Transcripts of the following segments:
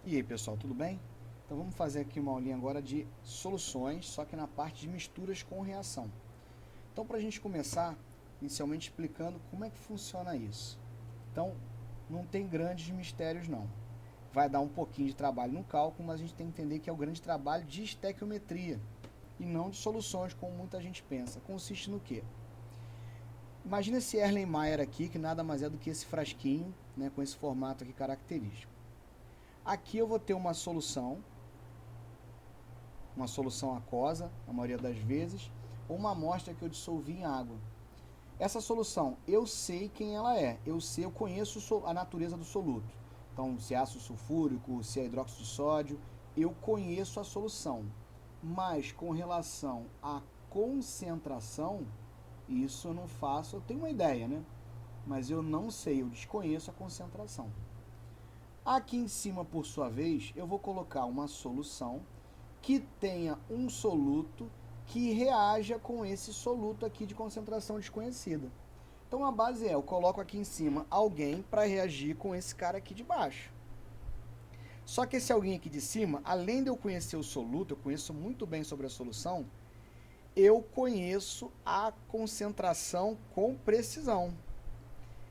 E aí pessoal, tudo bem? Então vamos fazer aqui uma aulinha agora de soluções, só que na parte de misturas com reação. Então para a gente começar, inicialmente explicando como é que funciona isso. Então não tem grandes mistérios não. Vai dar um pouquinho de trabalho no cálculo, mas a gente tem que entender que é o grande trabalho de estequiometria e não de soluções como muita gente pensa. Consiste no quê? Imagina esse Erlenmeyer aqui, que nada mais é do que esse frasquinho, né, com esse formato aqui característico. Aqui eu vou ter uma solução aquosa, na maioria das vezes, ou uma amostra que eu dissolvi em água. Essa solução, eu sei quem ela é, eu conheço a natureza do soluto. Então, se é ácido sulfúrico, se é hidróxido de sódio, eu conheço a solução. Mas com relação à concentração, isso eu não faço, eu tenho uma ideia, né? Mas eu não sei, eu desconheço a concentração. Aqui em cima, por sua vez, eu vou colocar uma solução que tenha um soluto que reaja com esse soluto aqui de concentração desconhecida. Então a base é, eu coloco aqui em cima alguém para reagir com esse cara aqui de baixo. Só que esse alguém aqui de cima, além de eu conhecer o soluto, eu conheço muito bem sobre a solução, eu conheço a concentração com precisão.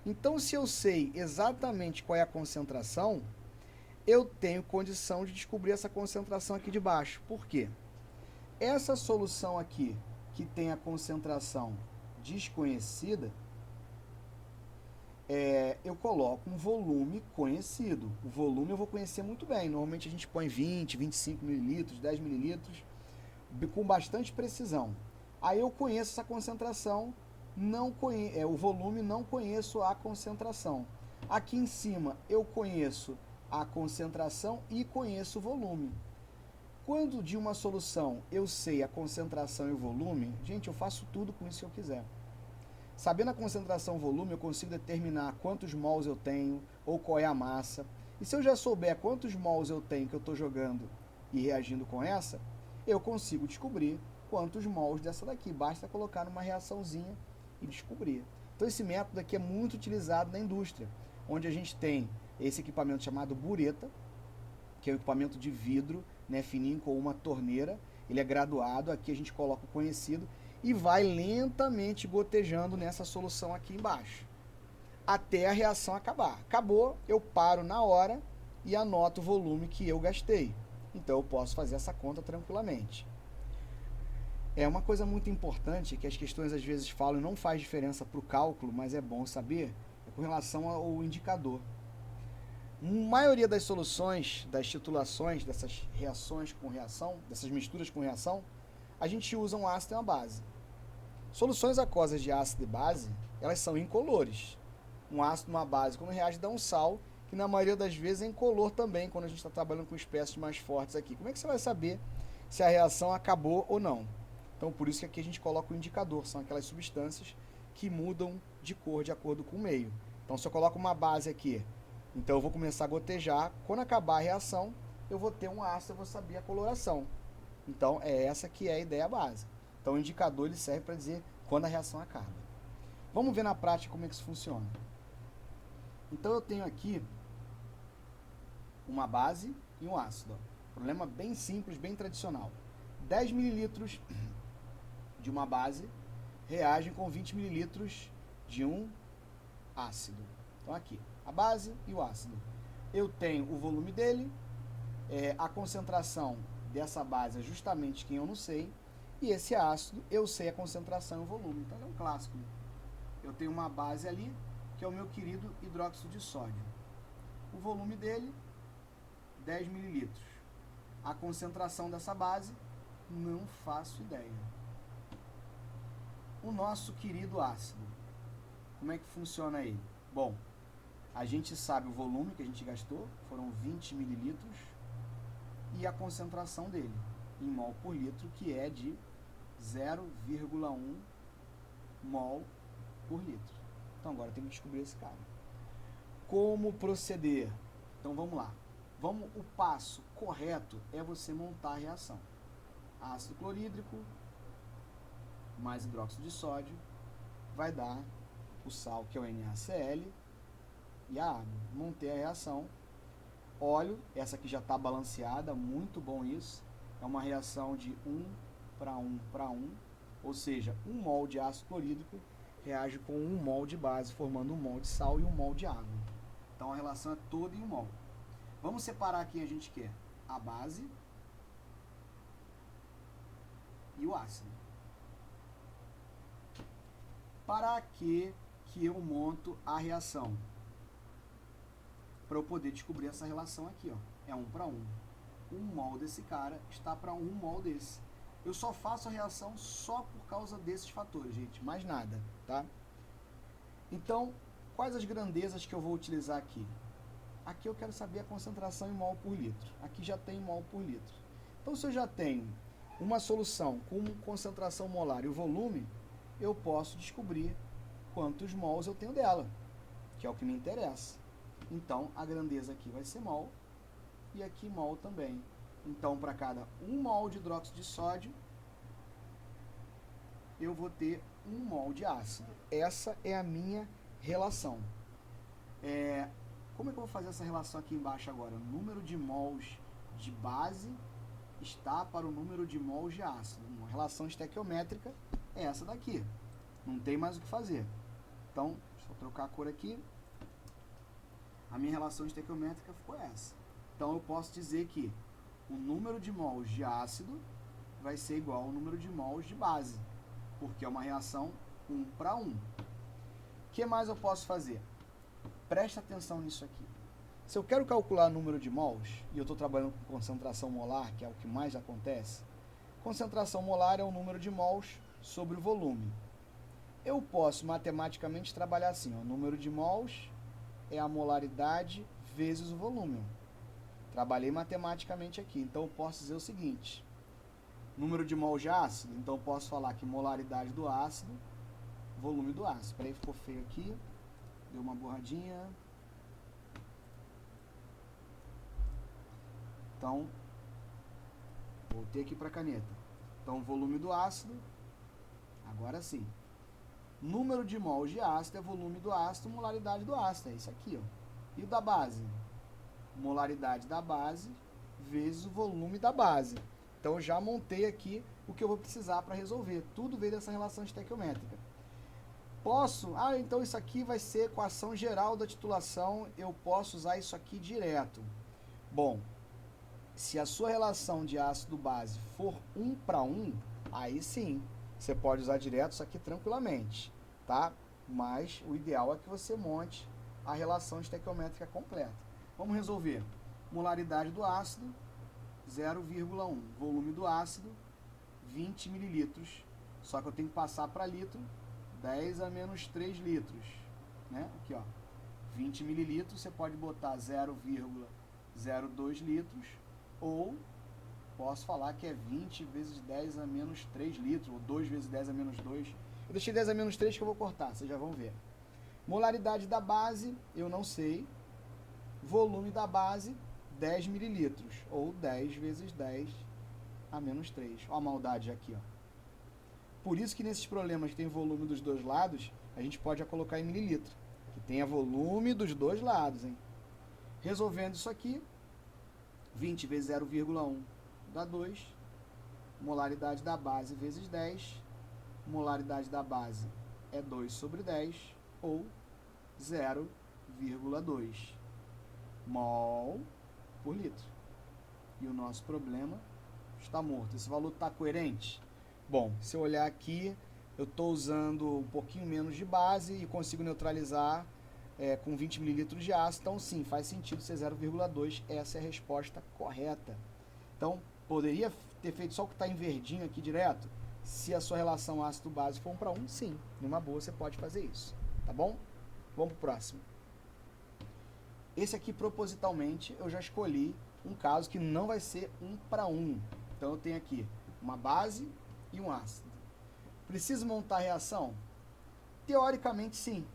Então se eu sei exatamente qual é a concentração, eu tenho condição de descobrir essa concentração aqui de baixo. Por quê? Essa solução aqui, que tem a concentração desconhecida, eu coloco um volume conhecido. O volume eu vou conhecer muito bem. Normalmente a gente põe 20, 25 mililitros, 10 mililitros, com bastante precisão. Aí eu conheço essa concentração, o volume, não conheço a concentração. Aqui em cima eu conheço a concentração e conheço o volume. Quando de uma solução eu sei a concentração e o volume, gente, eu faço tudo com isso que eu quiser. Sabendo a concentração e o volume, eu consigo determinar quantos mols eu tenho ou qual é a massa. E se eu já souber quantos mols eu tenho que eu estou jogando e reagindo com essa, eu consigo descobrir quantos mols dessa daqui. Basta colocar numa reaçãozinha e descobrir. Então esse método aqui é muito utilizado na indústria, onde a gente tem esse equipamento chamado bureta, que é um equipamento de vidro, né, fininho, com uma torneira. Ele é graduado, aqui a gente coloca o conhecido e vai lentamente gotejando nessa solução aqui embaixo, até a reação acabar. Acabou, eu paro na hora e anoto o volume que eu gastei. Então eu posso fazer essa conta tranquilamente. É uma coisa muito importante que as questões às vezes falam e não faz diferença para o cálculo, mas é bom saber, é com relação ao indicador. A maioria das soluções, das titulações, dessas reações com reação, dessas misturas com reação, a gente usa um ácido e uma base. Soluções aquosas de ácido e base, elas são incolores. Um ácido e uma base, quando reage, dá um sal, que na maioria das vezes é incolor também, quando a gente está trabalhando com espécies mais fortes aqui. Como é que você vai saber se a reação acabou ou não? Então, por isso que aqui a gente coloca o indicador, são aquelas substâncias que mudam de cor de acordo com o meio. Então, se eu coloco uma base aqui, então eu vou começar a gotejar, quando acabar a reação, eu vou ter um ácido, eu vou saber a coloração. Então, é essa que é a ideia básica. Então, o indicador ele serve para dizer quando a reação acaba. Vamos ver na prática como é que isso funciona. Então, eu tenho aqui uma base e um ácido. Problema bem simples, bem tradicional. 10 mililitros de uma base reagem com 20 mililitros de um ácido. Então, aqui, a base e o ácido. Eu tenho o volume dele, a concentração dessa base é justamente quem eu não sei, e esse ácido eu sei a concentração e o volume. Então, é um clássico. Eu tenho uma base ali, que é o meu querido hidróxido de sódio. O volume dele, 10 mililitros. A concentração dessa base, não faço ideia. O nosso querido ácido, como é que funciona ele? Bom, a gente sabe o volume que a gente gastou, foram 20 mililitros, e a concentração dele, em mol por litro, que é de 0,1 mol por litro. Então agora tem que descobrir esse cara. Como proceder? Então vamos lá. O passo correto é você montar a reação. Ácido clorídrico mais hidróxido de sódio vai dar o sal, que é o NaCl, e a água. Montei a reação. óleo, essa aqui já está balanceada, muito bom isso. É uma reação de 1 para 1 para 1, ou seja, 1 mol de ácido clorídrico reage com 1 mol de base, formando 1 mol de sal e 1 mol de água. Então a relação é toda em 1 mol. Vamos separar quem a gente quer: a base e o ácido. Para que eu monto a reação? Para eu poder descobrir essa relação aqui, ó. É 1 para 1. 1 mol desse cara está para 1 mol desse. Eu só faço a reação só por causa desses fatores, gente. Mais nada, tá? Então, quais as grandezas que eu vou utilizar aqui? Aqui eu quero saber a concentração em mol por litro. Aqui já tem mol por litro. Então, se eu já tenho uma solução com concentração molar e o volume, eu posso descobrir quantos mols eu tenho dela, que é o que me interessa. Então, a grandeza aqui vai ser mol e aqui mol também. Então, para cada 1 mol de hidróxido de sódio, eu vou ter 1 mol de ácido. Essa é a minha relação. Como é que eu vou fazer essa relação aqui embaixo agora? O número de mols de base está para o número de mols de ácido. Uma relação estequiométrica é essa daqui. Não tem mais o que fazer. Então, deixa eu trocar a cor aqui. A minha relação estequiométrica ficou essa. Então, eu posso dizer que o número de mols de ácido vai ser igual ao número de mols de base, porque é uma reação 1 para 1. O que mais eu posso fazer? Presta atenção nisso aqui. Se eu quero calcular o número de mols, e eu estou trabalhando com concentração molar, que é o que mais acontece, concentração molar é o número de mols sobre o volume. Eu posso matematicamente trabalhar assim, ó, o número de mols é a molaridade vezes o volume. Trabalhei matematicamente aqui, então eu posso dizer o seguinte: número de mols de ácido, então eu posso falar que molaridade do ácido, volume do ácido. Peraí, ficou feio aqui, deu uma borradinha. Então, voltei aqui para a caneta. Então, volume do ácido, agora sim. Número de mols de ácido é volume do ácido, molaridade do ácido, é isso aqui, ó. E o da base? Molaridade da base vezes o volume da base. Então, eu já montei aqui o que eu vou precisar para resolver. Tudo veio dessa relação estequiométrica. Posso? Então isso aqui vai ser equação geral da titulação, eu posso usar isso aqui direto. Bom, se a sua relação de ácido-base for 1 para 1, aí sim, você pode usar direto isso aqui tranquilamente, tá? Mas o ideal é que você monte a relação estequiométrica completa. Vamos resolver. Molaridade do ácido, 0,1. Volume do ácido, 20 mililitros. Só que eu tenho que passar para litro, 10 a menos 3 litros. Né? Aqui, ó. 20 mililitros, você pode botar 0,02 litros, ou posso falar que é 20 vezes 10 a menos 3 litros, ou 2 vezes 10 a menos 2. Eu deixei 10 a menos 3 que eu vou cortar, vocês já vão ver. Molaridade da base, eu não sei. Volume da base, 10 mililitros, ou 10 vezes 10 a menos 3. Olha a maldade aqui, ó. Por isso que nesses problemas que tem volume dos dois lados, a gente pode já colocar em mililitro, que tenha volume dos dois lados, hein? Resolvendo isso aqui, 20 vezes 0,1 dá 2, molaridade da base vezes 10, molaridade da base é 2 sobre 10, ou 0,2 mol por litro. E o nosso problema está morto. Esse valor está coerente? Bom, se eu olhar aqui, eu estou usando um pouquinho menos de base e consigo neutralizar com 20 mililitros de ácido. Então, sim, faz sentido ser 0,2. Essa é a resposta correta. Então, poderia ter feito só o que está em verdinho aqui direto? Se a sua relação ácido-base for 1 para 1, sim. Numa boa, você pode fazer isso. Tá bom? Vamos para o próximo. Esse aqui, propositalmente, eu já escolhi um caso que não vai ser 1 para 1. Então, eu tenho aqui uma base e um ácido. Preciso montar a reação? Teoricamente, sim.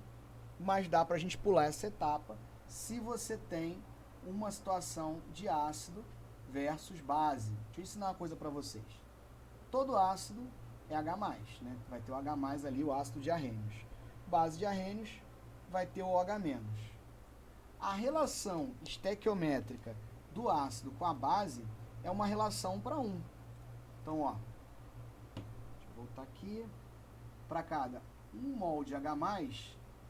Mas dá para a gente pular essa etapa se você tem uma situação de ácido versus base. Deixa eu ensinar uma coisa para vocês. Todo ácido é H+, né? Vai ter o H+ ali, o ácido de arrênios. Base de arrênios vai ter o OH-. A relação estequiométrica do ácido com a base é uma relação para 1. Então, ó, deixa eu voltar aqui. Para cada 1 mol de H+,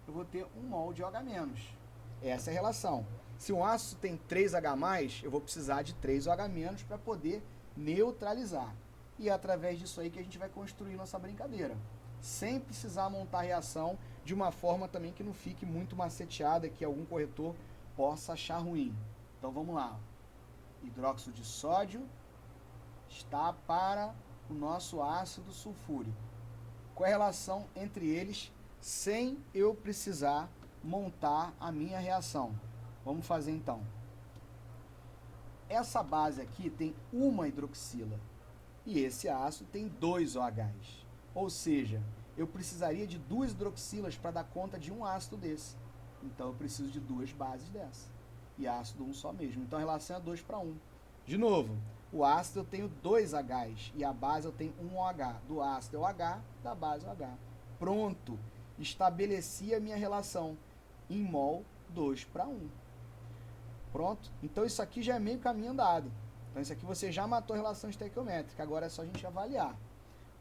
eu vou ter 1 mol de OH-. Essa é a relação. Se um ácido tem 3H+, eu vou precisar de 3 OH- para poder neutralizar. E é através disso aí que a gente vai construir nossa brincadeira. Sem precisar montar a reação de uma forma também que não fique muito maceteada, que algum corretor possa achar ruim. Então vamos lá. Hidróxido de sódio está para o nosso ácido sulfúrico. Qual é a relação entre eles sem eu precisar montar a minha reação? Vamos fazer então. Essa base aqui tem uma hidroxila e esse ácido tem 2 OHs. Ou seja, eu precisaria de 2 hidroxilas para dar conta de um ácido desse. Então eu preciso de 2 bases dessa. E ácido um só mesmo. Então a relação é 2 para 1. De novo, o ácido eu tenho 2 Hs e a base eu tenho 1 OH. Do ácido é o H, da base é o H. Pronto, estabeleci a minha relação em mol 2 para 1. Pronto, então isso aqui já é meio caminho andado. Então isso aqui você já matou a relação estequiométrica, agora é só a gente avaliar.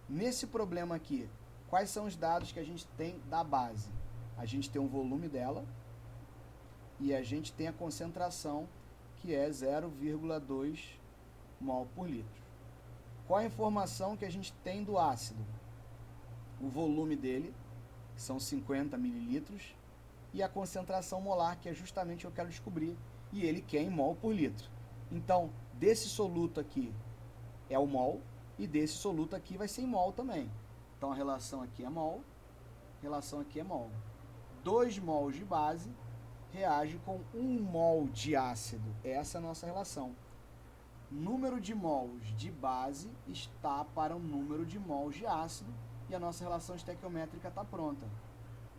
Nesse problema aqui, quais são os dados que a gente tem da base? A gente tem o volume dela e a gente tem a concentração, que é 0,2 mol por litro. Qual a informação que a gente tem do ácido? O volume dele, que são 50 mililitros, e a concentração molar, que é justamente o que eu quero descobrir, e ele quer em mol por litro. Então, desse soluto aqui é o mol, e desse soluto aqui vai ser em mol também. Então, a relação aqui é mol, relação aqui é mol. 2 mols de base reage com 1 mol de ácido. Essa é a nossa relação. Número de mols de base está para o número de mols de ácido e a nossa relação estequiométrica está pronta.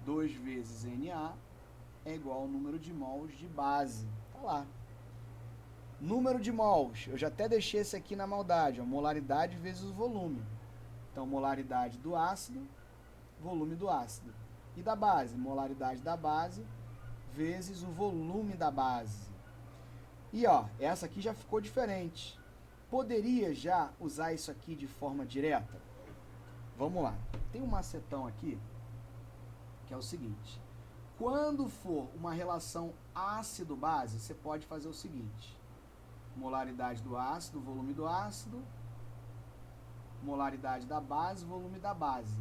2 vezes Na é igual ao número de mols de base. Está lá. Número de mols, eu já até deixei esse aqui na maldade, ó, molaridade vezes o volume. Então, molaridade do ácido, volume do ácido. E da base, molaridade da base vezes o volume da base. E ó, essa aqui já ficou diferente. Poderia já usar isso aqui de forma direta? Vamos lá. Tem um macetão aqui, que é o seguinte. Quando for uma relação ácido-base, você pode fazer o seguinte. Molaridade do ácido, volume do ácido. Molaridade da base, volume da base.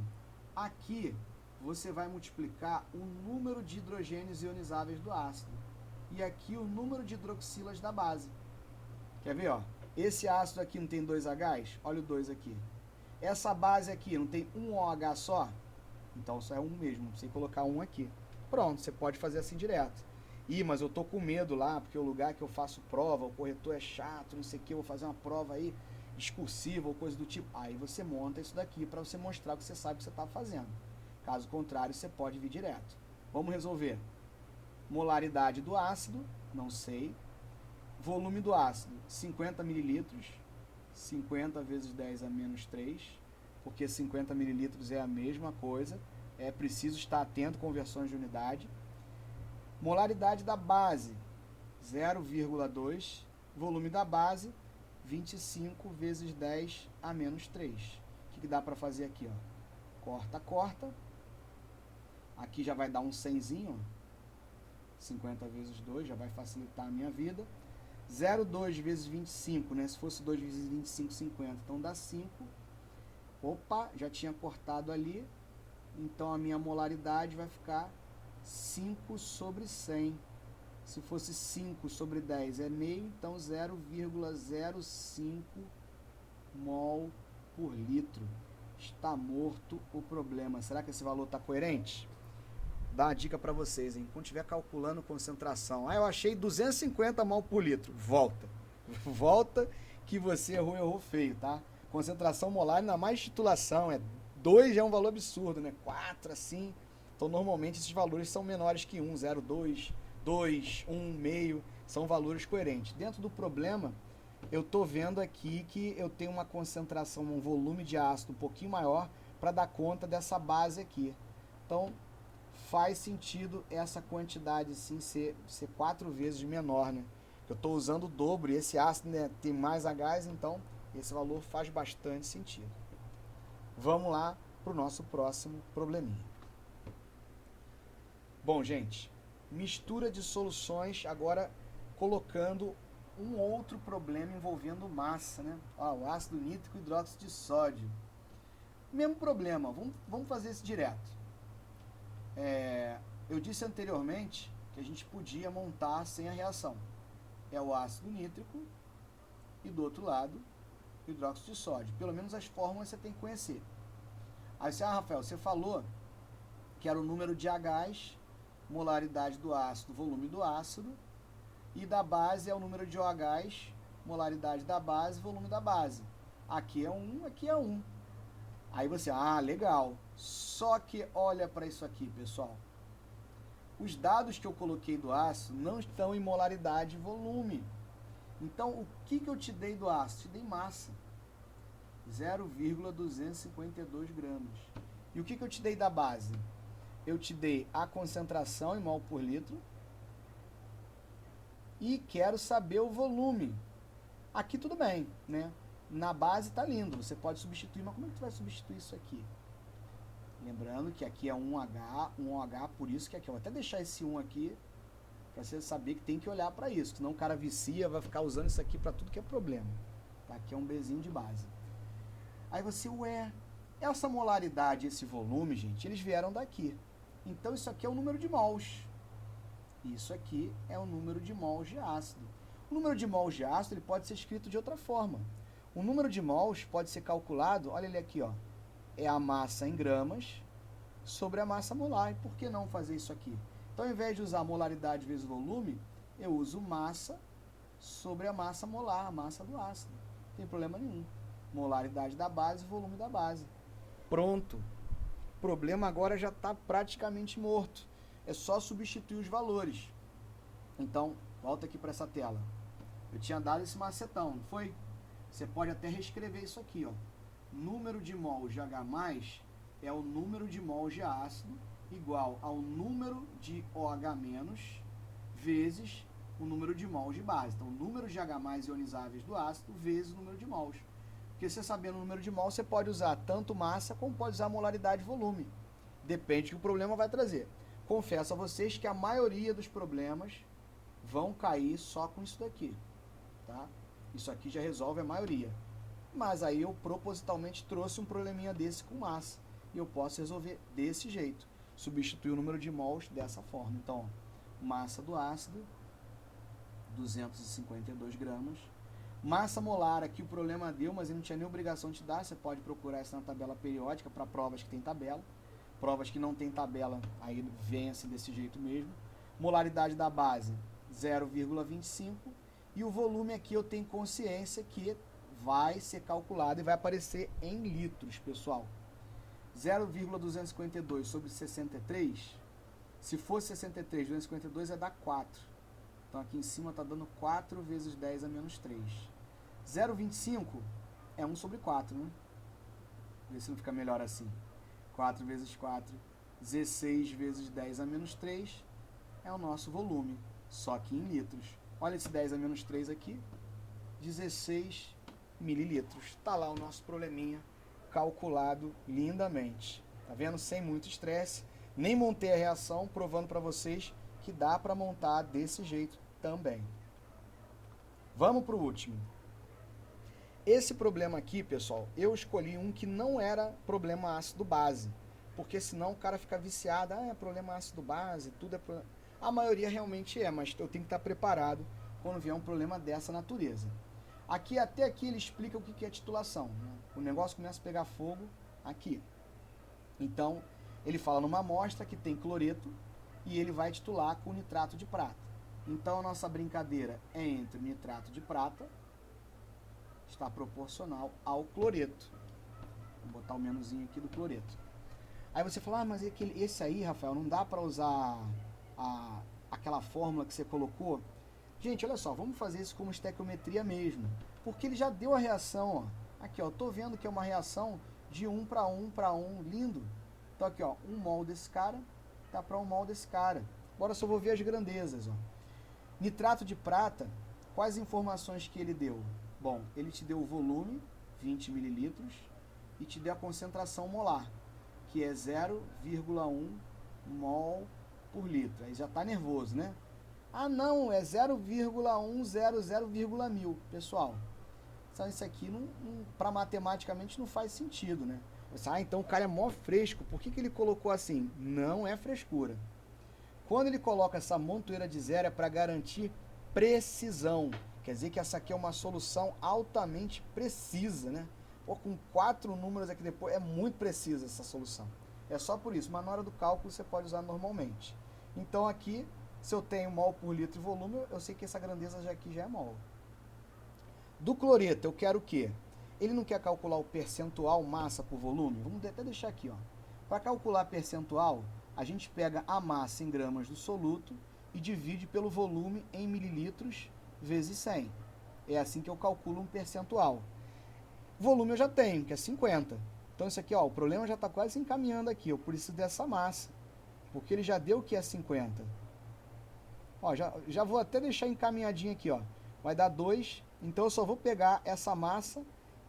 Aqui, você vai multiplicar o número de hidrogênios ionizáveis do ácido. E aqui o número de hidroxilas da base. Quer ver, ó? Esse ácido aqui não tem 2 Hs? Olha o 2 aqui. Essa base aqui não tem um OH só? Então só é um mesmo, sem colocar um aqui. Pronto, você pode fazer assim direto. Ih, mas eu tô com medo lá, porque o lugar que eu faço prova, o corretor é chato, não sei o que, eu vou fazer uma prova aí discursiva ou coisa do tipo. Aí você monta isso daqui para você mostrar que você sabe o que você está fazendo. Caso contrário, você pode vir direto. Vamos resolver. Molaridade do ácido, não sei. Volume do ácido, 50 mililitros. 50 vezes 10 a menos 3, porque 50 mililitros é a mesma coisa. É preciso estar atento com conversões de unidade. Molaridade da base, 0,2. Volume da base, 25 vezes 10 a menos 3. O que dá para fazer aqui? Ó? Corta, corta. Aqui já vai dar um 100zinho. 50 vezes 2 já vai facilitar a minha vida. 0,2 vezes 25, né? Se fosse 2 vezes 25, 50. Então dá 5. Opa, já tinha cortado ali. Então a minha molaridade vai ficar 5 sobre 100. Se fosse 5 sobre 10 é meio, então 0,05 mol por litro. Está morto o problema. Será que esse valor está coerente? Dá uma dica para vocês, hein? Quando estiver calculando concentração. Ah, eu achei 250 mol por litro. Volta. Volta que você errou feio, tá? Concentração molar, ainda mais titulação. 2 já é um valor absurdo, né? 4 assim. Então, normalmente, esses valores são menores que 1. 0,2, 2, 1, meio. São valores coerentes. Dentro do problema, eu estou vendo aqui que eu tenho uma concentração, um volume de ácido um pouquinho maior para dar conta dessa base aqui. Então, faz sentido essa quantidade sim ser 4 vezes menor, né? Eu estou usando o dobro e esse ácido, né, tem mais Hs, então esse valor faz bastante sentido. Vamos lá para o nosso próximo probleminha. Bom, gente, mistura de soluções, agora colocando um outro problema envolvendo massa, né? O ácido nítrico e hidróxido de sódio. Mesmo problema, vamos fazer isso direto. Eu disse anteriormente que a gente podia montar sem a reação. É o ácido nítrico e do outro lado o hidróxido de sódio. Pelo menos as fórmulas você tem que conhecer. Aí você, Rafael, você falou que era o número de Hs, molaridade do ácido, volume do ácido, e da base é o número de OHs, molaridade da base, volume da base. Aqui é 1, aqui é 1. Aí você, legal. Só que olha para isso aqui, pessoal. Os dados que eu coloquei do ácido não estão em molaridade e volume. Então, o que eu te dei do ácido? Te dei massa. 0,252 gramas. E o que eu te dei da base? Eu te dei a concentração em mol por litro e quero saber o volume. Aqui tudo bem, né? Na base tá lindo, você pode substituir, mas como é que tu vai substituir isso aqui? Lembrando que aqui é 1H, por isso que aqui, eu vou até deixar esse 1 aqui, para você saber que tem que olhar para isso, senão o cara vicia, vai ficar usando isso aqui para tudo que é problema. Tá? Aqui é um Bzinho de base. Aí você, essa molaridade, esse volume, gente, eles vieram daqui. Então isso aqui é o número de mols. Isso aqui é o número de mols de ácido. O número de mols de ácido ele pode ser escrito de outra forma. O número de mols pode ser calculado, olha ele aqui, é a massa em gramas sobre a massa molar. E por que não fazer isso aqui? Então, ao invés de usar molaridade vezes volume, eu uso massa sobre a massa molar, a massa do ácido. Não tem problema nenhum. Molaridade da base, volume da base. Pronto. O problema agora já está praticamente morto. É só substituir os valores. Então, volta aqui para essa tela. Eu tinha dado esse macetão, não foi? Você pode até reescrever isso aqui, Número de mols de H+, é o número de mols de ácido igual ao número de OH- vezes o número de mols de base. Então, o número de H+ ionizáveis do ácido vezes o número de mols. Porque você sabendo o número de mols, você pode usar tanto massa como pode usar molaridade e volume. Depende do que o problema vai trazer. Confesso a vocês que a maioria dos problemas vão cair só com isso daqui, tá? Isso aqui já resolve a maioria. Mas aí eu propositalmente trouxe um probleminha desse com massa. E eu posso resolver desse jeito. Substituir o número de mols dessa forma. Então, massa do ácido, 252 gramas. Massa molar, aqui o problema deu, mas ele não tinha nem obrigação de te dar. Você pode procurar isso na tabela periódica para provas que tem tabela. Provas que não tem tabela, aí vem assim desse jeito mesmo. Molaridade da base, 0,25. E o volume aqui eu tenho consciência que vai ser calculado e vai aparecer em litros, pessoal. 0,252 sobre 63, se for 63, 252 é dar 4. Então aqui em cima está dando 4 vezes 10 a menos 3. 0,25 é 1 sobre 4, né? Vê se não fica melhor assim. 4 vezes 4, 16 vezes 10 a menos 3 é o nosso volume, só que em litros. Olha esse 10 a menos 3 aqui, 16 mililitros. Está lá o nosso probleminha calculado lindamente. Tá vendo? Sem muito estresse. Nem montei a reação, provando para vocês que dá para montar desse jeito também. Vamos para o último. Esse problema aqui, pessoal, eu escolhi um que não era problema ácido-base. Porque senão o cara fica viciado. É problema ácido-base, tudo é problema. A maioria realmente é, mas eu tenho que estar preparado quando vier um problema dessa natureza. Aqui, até aqui, ele explica o que é titulação, né? O negócio começa a pegar fogo aqui. Então, ele fala numa amostra que tem cloreto e ele vai titular com nitrato de prata. Então, a nossa brincadeira é entre nitrato de prata, está proporcional ao cloreto. Vou botar o menuzinho aqui do cloreto. Aí você fala, mas esse aí, Rafael, não dá para usar aquela fórmula que você colocou? Gente, olha só, vamos fazer isso como estequiometria mesmo. Porque ele já deu a reação, Aqui, tô vendo que é uma reação de 1 para 1 para 1, lindo. Então aqui, 1 mol desse cara Está para 1 mol desse cara. Agora só vou ver as grandezas. Ó. Nitrato de prata, quais informações que ele deu? Bom, ele te deu o volume, 20 mililitros, e te deu a concentração molar, que é 0,1 mol por litro. Aí já está nervoso, né? Ah, não, é 0,100,1000. Pessoal, isso aqui para matematicamente não faz sentido, né? Então o cara é mó fresco, por que ele colocou assim? Não é frescura. Quando ele coloca essa montoeira de zero é para garantir precisão. Quer dizer que essa aqui é uma solução altamente precisa, né? Pô, com 4 números aqui depois, é muito precisa essa solução. É só por isso, mas na hora do cálculo você pode usar normalmente. Então aqui, se eu tenho mol por litro e volume, eu sei que essa grandeza aqui já é mol. Do cloreto, eu quero o quê? Ele não quer calcular o percentual massa por volume? Vamos até deixar aqui, ó. Para calcular percentual, a gente pega a massa em gramas do soluto e divide pelo volume em mililitros vezes 100. É assim que eu calculo um percentual. Volume eu já tenho, que é 50. Então isso aqui, ó, o problema já está quase encaminhando aqui. Eu preciso dessa massa, porque ele já deu que é 50. Ó, já vou até deixar encaminhadinho aqui, ó. Vai dar 2, então eu só vou pegar essa massa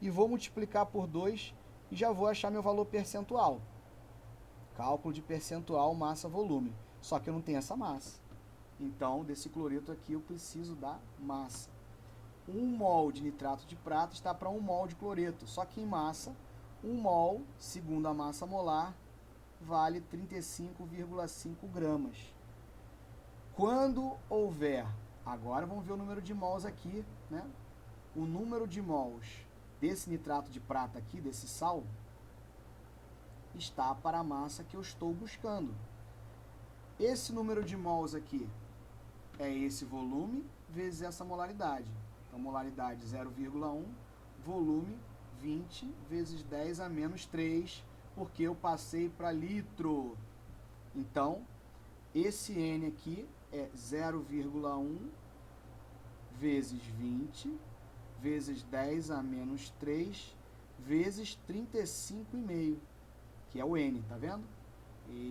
e vou multiplicar por 2 e já vou achar meu valor percentual. Cálculo de percentual massa-volume. Só que eu não tenho essa massa. Então, desse cloreto aqui eu preciso da massa. 1 mol de nitrato de prata está para 1 mol de cloreto. Só que em massa, 1 mol, segundo a massa molar, vale 35,5 gramas. Quando houver, agora vamos ver o número de mols aqui, né? O número de mols desse nitrato de prata aqui, desse sal, está para a massa que eu estou buscando. Esse número de mols aqui é esse volume vezes essa molaridade. Então, molaridade 0,1, volume 20 vezes 10 a menos 3, porque eu passei para litro. Então, esse N aqui é 0,1 vezes 20 vezes 10 a menos 3 vezes 35,5, que é o N, tá vendo?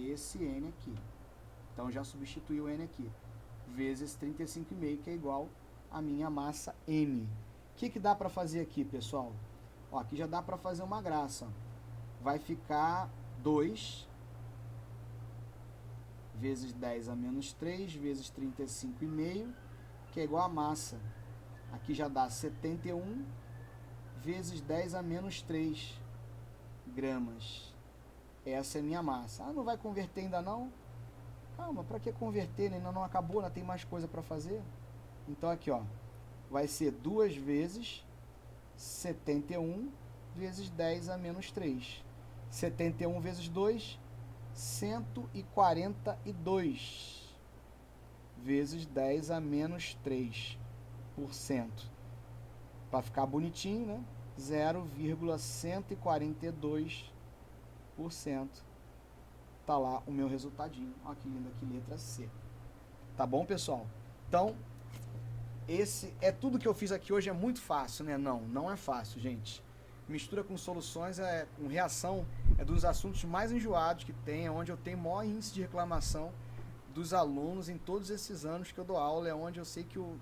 Esse N aqui. Então, já substituí o N aqui. Vezes 35,5, que é igual a minha massa M. O que dá para fazer aqui, pessoal? Ó, aqui já dá para fazer uma graça. Vai ficar 2 vezes 10 a menos 3 vezes 35,5, que é igual a massa. Aqui já dá 71 vezes 10 a menos 3 gramas. Essa é minha massa. Ah, não vai converter ainda não? Calma, para que converter? Ainda não acabou, ainda tem mais coisa para fazer. Então aqui, ó, vai ser 2 vezes 71 vezes 10 a menos 3. 71 vezes 2, 142 vezes 10 a menos 3%. Para ficar bonitinho, né? 0,142%. Tá lá o meu resultadinho. Olha que linda, que letra C. Tá bom, pessoal? Então, esse é tudo que eu fiz aqui hoje. É muito fácil, né? Não é fácil, gente. Mistura com soluções, com reação, é dos assuntos mais enjoados que tem, é onde eu tenho maior índice de reclamação dos alunos em todos esses anos que eu dou aula, é onde eu sei que o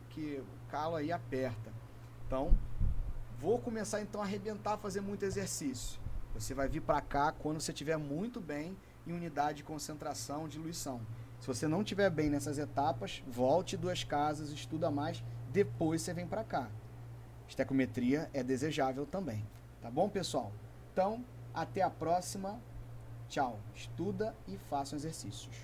calo aí aperta. Então, vou começar então a arrebentar, fazer muito exercício. Você vai vir para cá quando você estiver muito bem em unidade de concentração, diluição. Se você não estiver bem nessas etapas, volte 2 casas, estuda mais, depois você vem para cá. Estequiometria é desejável também. Tá bom, pessoal? Então, até a próxima. Tchau. Estuda e faça exercícios.